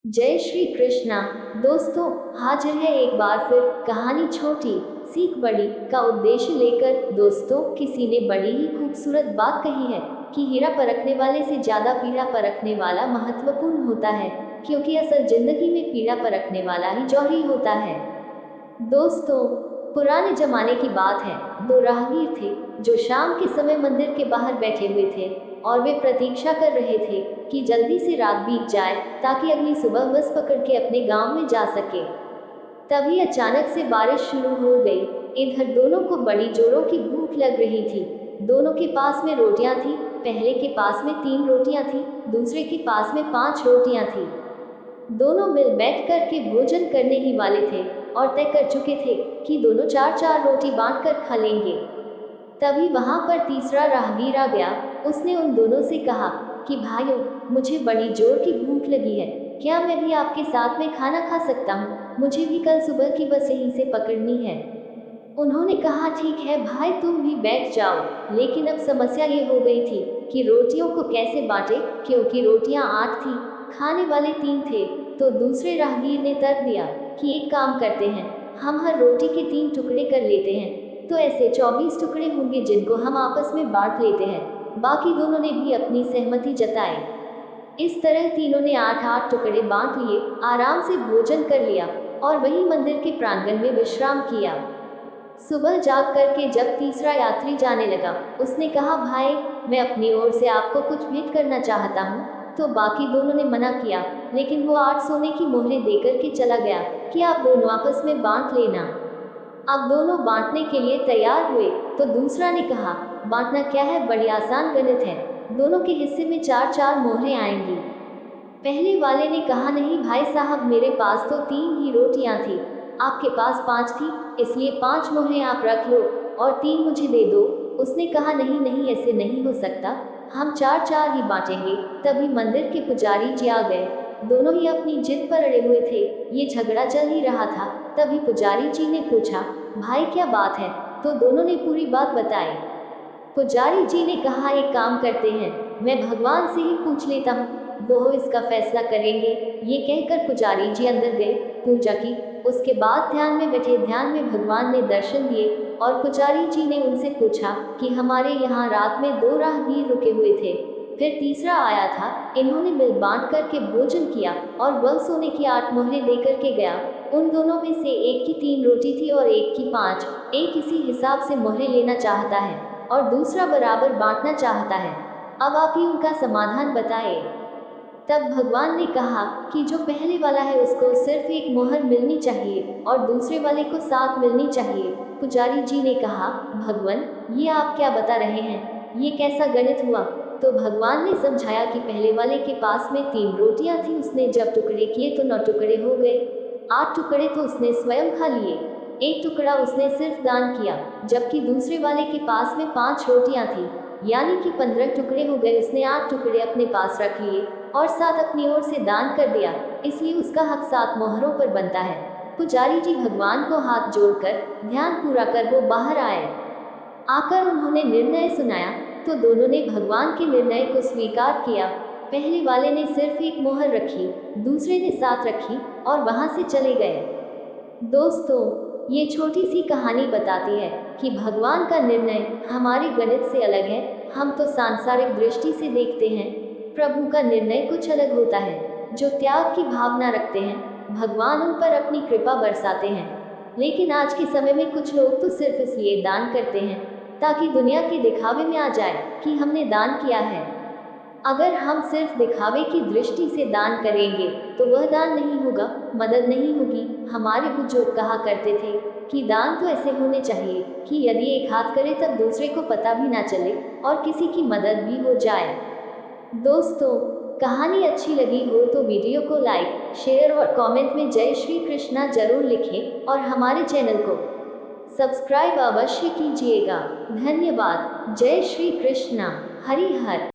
जय श्री कृष्णा। दोस्तों, हाजिर है एक बार फिर कहानी छोटी सीख बड़ी का उद्देश्य लेकर। दोस्तों, किसी ने बड़ी ही खूबसूरत बात कही है कि हीरा परखने वाले से ज्यादा पीढ़ा परखने वाला महत्वपूर्ण होता है, क्योंकि असल जिंदगी में पीढ़ा परखने वाला ही जौहरी होता है। दोस्तों, पुराने जमाने की बात है। दो राहगीर थे जो शाम के समय मंदिर के बाहर बैठे हुए थे और वे प्रतीक्षा कर रहे थे कि जल्दी से रात बीत जाए ताकि अगली सुबह बस पकड़ के अपने गांव में जा सके। तभी अचानक से बारिश शुरू हो गई। इधर दोनों को बड़ी जोरों की भूख लग रही थी। दोनों के पास में रोटियां थी। पहले के पास में 3 रोटियां थी, दूसरे के पास में 5 रोटियां थी। दोनों मिल बैठ कर के भोजन करने ही वाले थे और तय कर चुके थे कि दोनों 4-4 रोटी बांट कर खा लेंगे। तभी वहां पर तीसरा राहगीर आ गया। उसने उन दोनों से कहा कि भाइयों, मुझे बड़ी जोर की भूख लगी है, क्या मैं भी आपके साथ में खाना खा सकता हूँ? मुझे भी कल सुबह की बस यहीं से पकड़नी है। उन्होंने कहा, ठीक है भाई, तुम भी बैठ जाओ। लेकिन अब समस्या ये हो गई थी कि रोटियों को कैसे बांटे, क्योंकि रोटियां 8 थी, खाने वाले 3 थे। तो दूसरे राहगीर ने तर्क दिया कि एक काम करते हैं, हम हर रोटी के 3 टुकड़े कर लेते हैं, तो ऐसे 24 टुकड़े होंगे जिनको हम आपस में बांट लेते हैं। बाकी दोनों ने भी अपनी सहमति जताई। इस तरह तीनों ने 8-8 टुकड़े बांट लिए, आराम से भोजन कर लिया और वही मंदिर के प्रांगण में विश्राम किया। सुबह जाग करके जब तीसरा यात्री जाने लगा, उसने कहा, भाई, मैं अपनी ओर से आपको कुछ भेंट करना चाहता हूँ। तो बाकी दोनों ने मना किया, लेकिन वो 8 सोने की मोहरें देकर के चला गया कि आप दोनों आपस में बांट लेना। अब दोनों बांटने के लिए तैयार हुए तो दूसरा ने कहा, बांटना क्या है, बड़ी आसान गणित है, दोनों के हिस्से में 4-4 मोहरें आएंगी। पहले वाले ने कहा, नहीं भाई साहब, मेरे पास तो 3 ही रोटियां थी, आपके पास 5 थी, इसलिए 5 मोहरें आप रख लो और 3 मुझे दे दो। उसने कहा, नहीं नहीं, ऐसे नहीं हो सकता, हम 4-4 ही बांटेंगे। तभी मंदिर के पुजारी जी आ गए। दोनों ही अपनी जिद पर अड़े हुए थे। ये झगड़ा चल ही रहा था। तभी पुजारी जी ने पूछा, भाई क्या बात है? तो दोनों ने पूरी बात बताई। पुजारी जी ने कहा, एक काम करते हैं, मैं भगवान से ही पूछ लेता हूँ, वो इसका फैसला करेंगे। ये कहकर पुजारी जी अंदर गए, पूजा की। उसके बाद ध्यान में बैठे, ध्यान में भगवान ने दर्शन दिए और पुजारी जी ने उनसे पूछा कि हमारे यहाँ रात में 2 राहगीर रुके हुए थे, फिर तीसरा आया था। इन्होंने मिल बांट करके भोजन किया और वह सोने की 8 मोहरें दे करके गया। उन दोनों में से एक की 3 रोटी थी और एक की 5। एक इसी हिसाब से मोहरें लेना चाहता है और दूसरा बराबर बांटना चाहता है। अब आप ही उनका समाधान बताएं। तब भगवान ने कहा कि जो पहले वाला है उसको सिर्फ 1 मोहर मिलनी चाहिए और दूसरे वाले को 7 मिलनी चाहिए। पुजारी जी ने कहा, भगवान, ये आप क्या बता रहे हैं, ये कैसा गणित हुआ? तो भगवान ने समझाया कि पहले वाले के पास में 3 रोटियां थी, उसने जब टुकड़े किए तो 9 टुकड़े हो गए। 8 टुकड़े तो उसने स्वयं खा लिए, 1 टुकड़ा उसने सिर्फ दान किया। जबकि दूसरे वाले के पास में 5 रोटियां थी, यानी कि 15 टुकड़े हो गए। उसने 8 टुकड़े अपने पास रख लिए और 7 अपनी ओर से दान कर दिया, इसलिए उसका हक 7 मोहरों पर बनता है। पुजारी जी भगवान को हाथ जोड़कर ध्यान पूरा कर वो बाहर आए। आकर उन्होंने निर्णय सुनाया तो दोनों ने भगवान के निर्णय को स्वीकार किया। पहले वाले ने सिर्फ 1 मोहर रखी, दूसरे ने 7 रखी और वहां से चले गए। दोस्तों, ये छोटी सी कहानी बताती है कि भगवान का निर्णय हमारे गणित से अलग है। हम तो सांसारिक दृष्टि से देखते हैं, प्रभु का निर्णय कुछ अलग होता है। जो त्याग की भावना रखते हैं, भगवान उन पर अपनी कृपा बरसाते हैं। लेकिन आज के समय में कुछ लोग तो सिर्फ इसलिए दान करते हैं ताकि दुनिया के दिखावे में आ जाए कि हमने दान किया है। अगर हम सिर्फ दिखावे की दृष्टि से दान करेंगे तो वह दान नहीं होगा, मदद नहीं होगी। हमारे बुजुर्ग कहा करते थे कि दान तो ऐसे होने चाहिए कि यदि एक हाथ करे तब दूसरे को पता भी ना चले और किसी की मदद भी हो जाए। दोस्तों, कहानी अच्छी लगी हो तो वीडियो को लाइक, शेयर और कमेंट में जय श्री कृष्णा जरूर लिखें और हमारे चैनल को सब्सक्राइब अवश्य कीजिएगा। धन्यवाद। जय श्री कृष्णा। हरि हर।